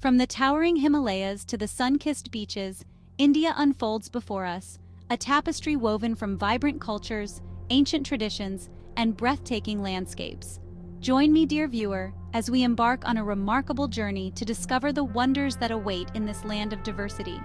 From the towering Himalayas to the sun-kissed beaches, India unfolds before us, a tapestry woven from vibrant cultures, ancient traditions, and breathtaking landscapes. Join me, dear viewer, as we embark on a remarkable journey to discover the wonders that await in this land of diversity.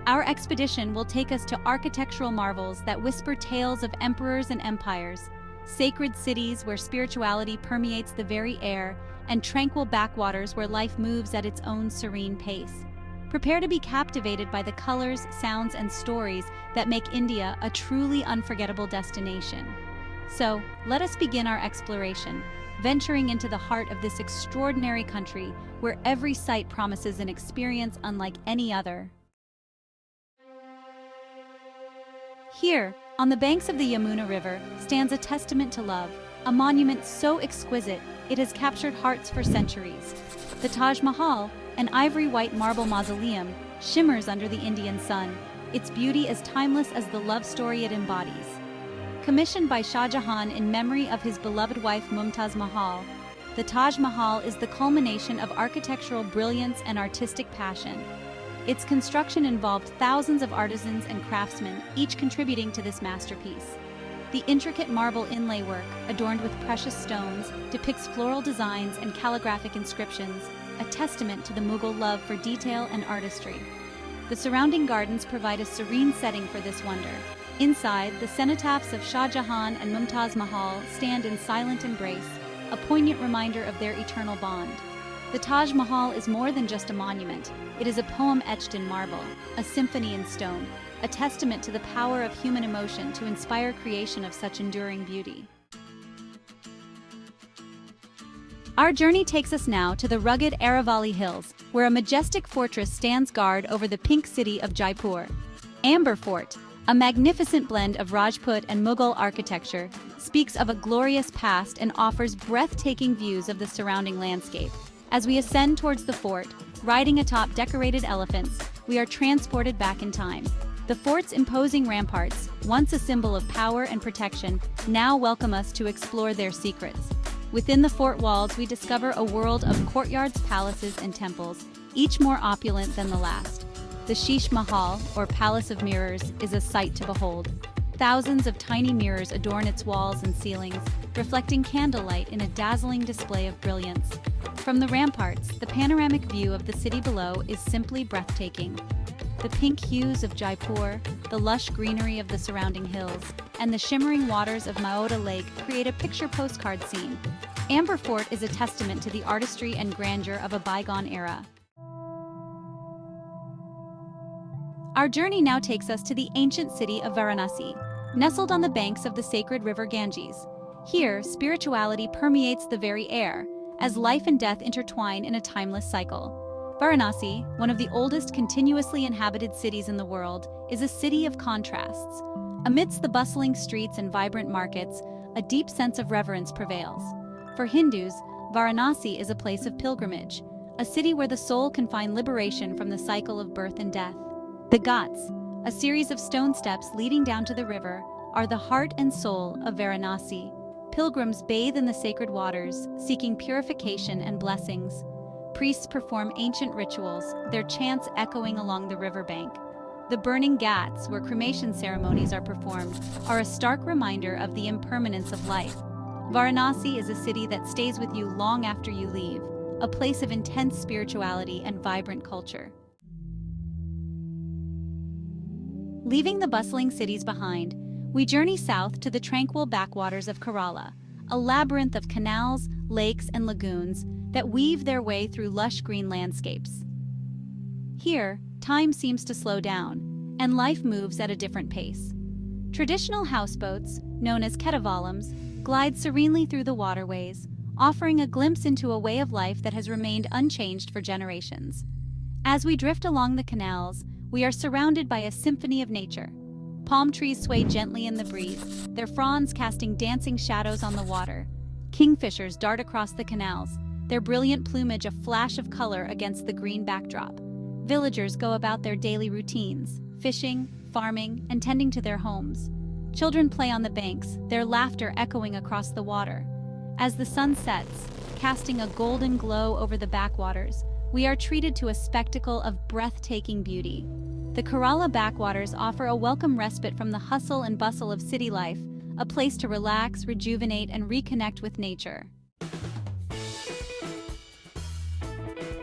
Our expedition will take us to architectural marvels that whisper tales of emperors and empires, sacred cities where spirituality permeates the very air, and tranquil backwaters where life moves at its own serene pace. Prepare to be captivated by the colors, sounds, and stories that make India a truly unforgettable destination. So, let us begin our exploration, venturing into the heart of this extraordinary country where every sight promises an experience unlike any other. Here, on the banks of the Yamuna River, stands a testament to love, a monument so exquisite it has captured hearts for centuries. The Taj Mahal, an ivory-white marble mausoleum, shimmers under the Indian sun, its beauty as timeless as the love story it embodies. Commissioned by Shah Jahan in memory of his beloved wife Mumtaz Mahal, the Taj Mahal is the culmination of architectural brilliance and artistic passion. Its construction involved thousands of artisans and craftsmen, each contributing to this masterpiece. The intricate marble inlay work, adorned with precious stones, depicts floral designs and calligraphic inscriptions, a testament to the Mughal love for detail and artistry. The surrounding gardens provide a serene setting for this wonder. Inside, the cenotaphs of Shah Jahan and Mumtaz Mahal stand in silent embrace, a poignant reminder of their eternal bond. The Taj Mahal is more than just a monument. It is a poem etched in marble, a symphony in stone, a testament to the power of human emotion to inspire creation of such enduring beauty. Our journey takes us now to the rugged Aravalli Hills, where a majestic fortress stands guard over the pink city of Jaipur. Amber Fort, a magnificent blend of Rajput and Mughal architecture, speaks of a glorious past and offers breathtaking views of the surrounding landscape. As we ascend towards the fort, riding atop decorated elephants, we are transported back in time. The fort's imposing ramparts, once a symbol of power and protection, now welcome us to explore their secrets. Within the fort walls, we discover a world of courtyards, palaces, and temples, each more opulent than the last. The Sheesh Mahal, or Palace of Mirrors, is a sight to behold. Thousands of tiny mirrors adorn its walls and ceilings, reflecting candlelight in a dazzling display of brilliance. From the ramparts, the panoramic view of the city below is simply breathtaking. The pink hues of Jaipur, the lush greenery of the surrounding hills, and the shimmering waters of Maoda Lake create a picture postcard scene. Amber Fort is a testament to the artistry and grandeur of a bygone era. Our journey now takes us to the ancient city of Varanasi, nestled on the banks of the sacred river Ganges. Here, spirituality permeates the very air, as life and death intertwine in a timeless cycle. Varanasi, one of the oldest continuously inhabited cities in the world, is a city of contrasts. Amidst the bustling streets and vibrant markets, a deep sense of reverence prevails. For Hindus, Varanasi is a place of pilgrimage, a city where the soul can find liberation from the cycle of birth and death. The Ghats, a series of stone steps leading down to the river, are the heart and soul of Varanasi. Pilgrims bathe in the sacred waters, seeking purification and blessings. Priests perform ancient rituals, their chants echoing along the riverbank. The burning ghats, where cremation ceremonies are performed, are a stark reminder of the impermanence of life. Varanasi is a city that stays with you long after you leave, a place of intense spirituality and vibrant culture. Leaving the bustling cities behind, we journey south to the tranquil backwaters of Kerala, a labyrinth of canals, lakes, and lagoons that weave their way through lush green landscapes. Here, time seems to slow down, and life moves at a different pace. Traditional houseboats, known as kedavalams, glide serenely through the waterways, offering a glimpse into a way of life that has remained unchanged for generations. As we drift along the canals, we are surrounded by a symphony of nature. Palm trees sway gently in the breeze, their fronds casting dancing shadows on the water. Kingfishers dart across the canals, their brilliant plumage a flash of color against the green backdrop. Villagers go about their daily routines, fishing, farming, and tending to their homes. Children play on the banks, their laughter echoing across the water. As the sun sets, casting a golden glow over the backwaters, we are treated to a spectacle of breathtaking beauty. The Kerala backwaters offer a welcome respite from the hustle and bustle of city life, a place to relax, rejuvenate, and reconnect with nature.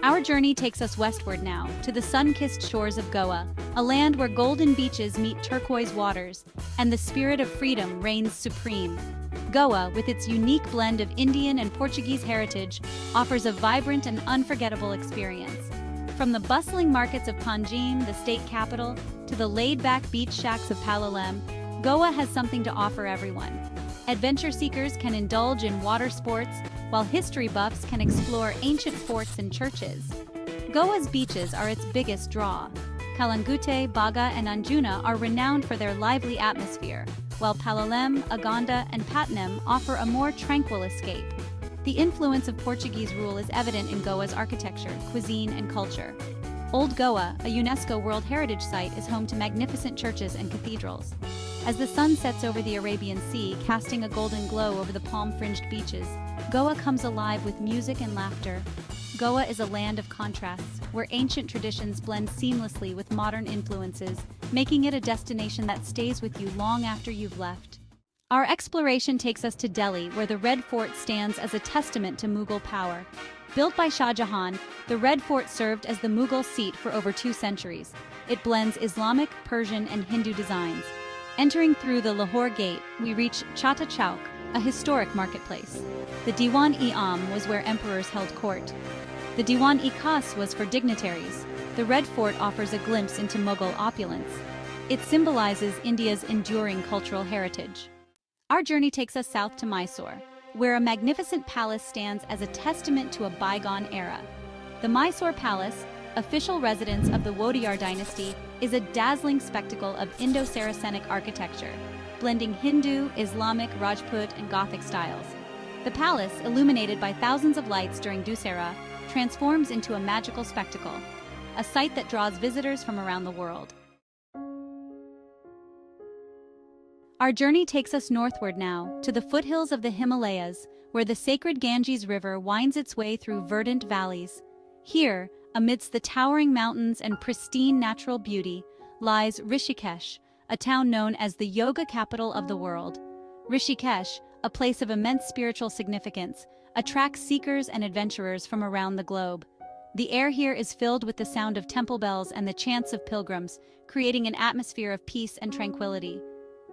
Our journey takes us westward now, to the sun-kissed shores of Goa, a land where golden beaches meet turquoise waters, and the spirit of freedom reigns supreme. Goa, with its unique blend of Indian and Portuguese heritage, offers a vibrant and unforgettable experience. From the bustling markets of Panjim, the state capital, to the laid-back beach shacks of Palolem, Goa has something to offer everyone. Adventure seekers can indulge in water sports, while history buffs can explore ancient forts and churches. Goa's beaches are its biggest draw. Kalangute, Baga, and Anjuna are renowned for their lively atmosphere, while Palolem, Aganda, and Patnam offer a more tranquil escape. The influence of Portuguese rule is evident in Goa's architecture, cuisine, and culture. Old Goa, a UNESCO World Heritage Site, is home to magnificent churches and cathedrals. As the sun sets over the Arabian Sea, casting a golden glow over the palm-fringed beaches, Goa comes alive with music and laughter. Goa is a land of contrasts, where ancient traditions blend seamlessly with modern influences, making it a destination that stays with you long after you've left. Our exploration takes us to Delhi, where the Red Fort stands as a testament to Mughal power. Built by Shah Jahan, the Red Fort served as the Mughal seat for over 2 centuries. It blends Islamic, Persian, and Hindu designs. Entering through the Lahore Gate, we reach Chata Chowk, a historic marketplace. The Diwan-e-Am was where emperors held court. The Diwan-e-Khas was for dignitaries. The Red Fort offers a glimpse into Mughal opulence. It symbolizes India's enduring cultural heritage. Our journey takes us south to Mysore, where a magnificent palace stands as a testament to a bygone era. The Mysore Palace, official residence of the Wodeyar dynasty, is a dazzling spectacle of Indo-Saracenic architecture, blending Hindu, Islamic, Rajput, and Gothic styles. The palace, illuminated by thousands of lights during Dussehra, transforms into a magical spectacle, a sight that draws visitors from around the world. Our journey takes us northward now, to the foothills of the Himalayas, where the sacred Ganges River winds its way through verdant valleys. Here, amidst the towering mountains and pristine natural beauty, lies Rishikesh, a town known as the yoga capital of the world. Rishikesh, a place of immense spiritual significance, attracts seekers and adventurers from around the globe. The air here is filled with the sound of temple bells and the chants of pilgrims, creating an atmosphere of peace and tranquility.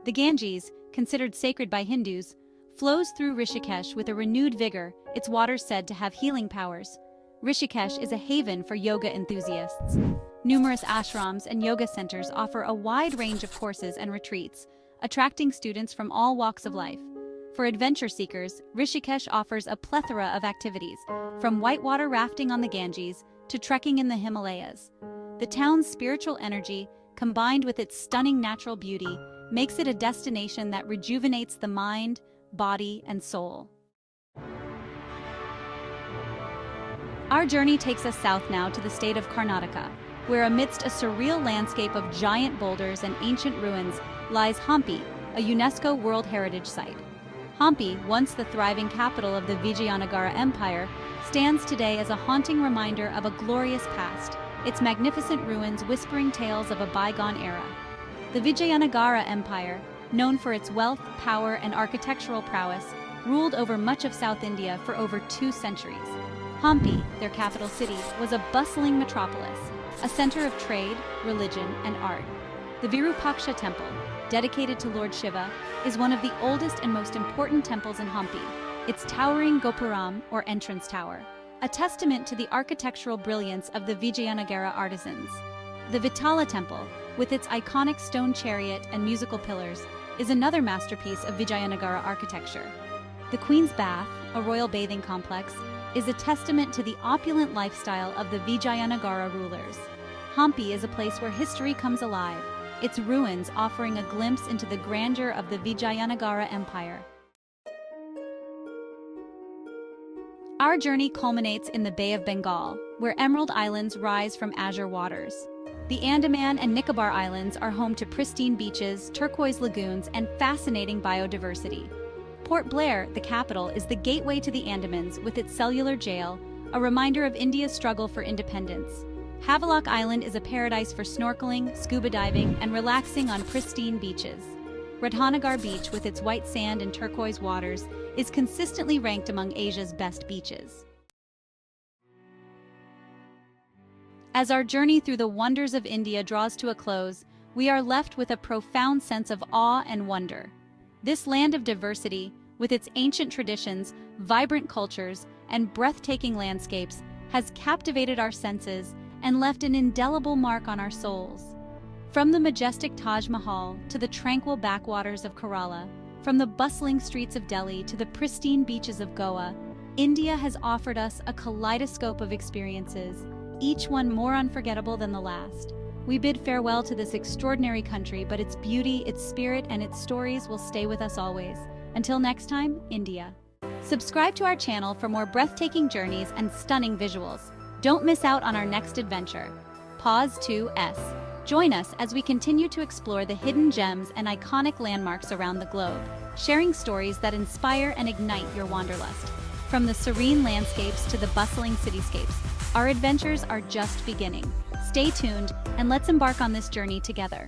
The Ganges, considered sacred by Hindus, flows through Rishikesh with a renewed vigor, its waters said to have healing powers. Rishikesh is a haven for yoga enthusiasts. Numerous ashrams and yoga centers offer a wide range of courses and retreats, attracting students from all walks of life. For adventure seekers, Rishikesh offers a plethora of activities, from whitewater rafting on the Ganges to trekking in the Himalayas. The town's spiritual energy, combined with its stunning natural beauty, makes it a destination that rejuvenates the mind, body, and soul. Our journey takes us south now to the state of Karnataka, where amidst a surreal landscape of giant boulders and ancient ruins lies Hampi, a UNESCO World Heritage Site. Hampi, once the thriving capital of the Vijayanagara Empire, stands today as a haunting reminder of a glorious past, its magnificent ruins whispering tales of a bygone era. The Vijayanagara Empire, known for its wealth, power, and architectural prowess, ruled over much of South India for over 2 centuries. Hampi, their capital city, was a bustling metropolis, a center of trade, religion, and art. The Virupaksha Temple, dedicated to Lord Shiva, is one of the oldest and most important temples in Hampi, its towering Gopuram, or entrance tower, a testament to the architectural brilliance of the Vijayanagara artisans. The Vitala Temple, with its iconic stone chariot and musical pillars, is another masterpiece of Vijayanagara architecture. The Queen's Bath, a royal bathing complex, is a testament to the opulent lifestyle of the Vijayanagara rulers. Hampi is a place where history comes alive, its ruins offering a glimpse into the grandeur of the Vijayanagara Empire. Our journey culminates in the Bay of Bengal, where emerald islands rise from azure waters. The Andaman and Nicobar Islands are home to pristine beaches, turquoise lagoons, and fascinating biodiversity. Port Blair, the capital, is the gateway to the Andamans with its cellular jail, a reminder of India's struggle for independence. Havelock Island is a paradise for snorkeling, scuba diving, and relaxing on pristine beaches. Radhanagar Beach, with its white sand and turquoise waters, is consistently ranked among Asia's best beaches. As our journey through the wonders of India draws to a close, we are left with a profound sense of awe and wonder. This land of diversity, with its ancient traditions, vibrant cultures, and breathtaking landscapes, has captivated our senses and left an indelible mark on our souls. From the majestic Taj Mahal to the tranquil backwaters of Kerala, from the bustling streets of Delhi to the pristine beaches of Goa, India has offered us a kaleidoscope of experiences, each one more unforgettable than the last. We bid farewell to this extraordinary country, but its beauty, its spirit, and its stories will stay with us always. Until next time, India. Subscribe to our channel for more breathtaking journeys and stunning visuals. Don't miss out on our next adventure. Pause 2S. Join us as we continue to explore the hidden gems and iconic landmarks around the globe, sharing stories that inspire and ignite your wanderlust. From the serene landscapes to the bustling cityscapes, our adventures are just beginning. Stay tuned and let's embark on this journey together.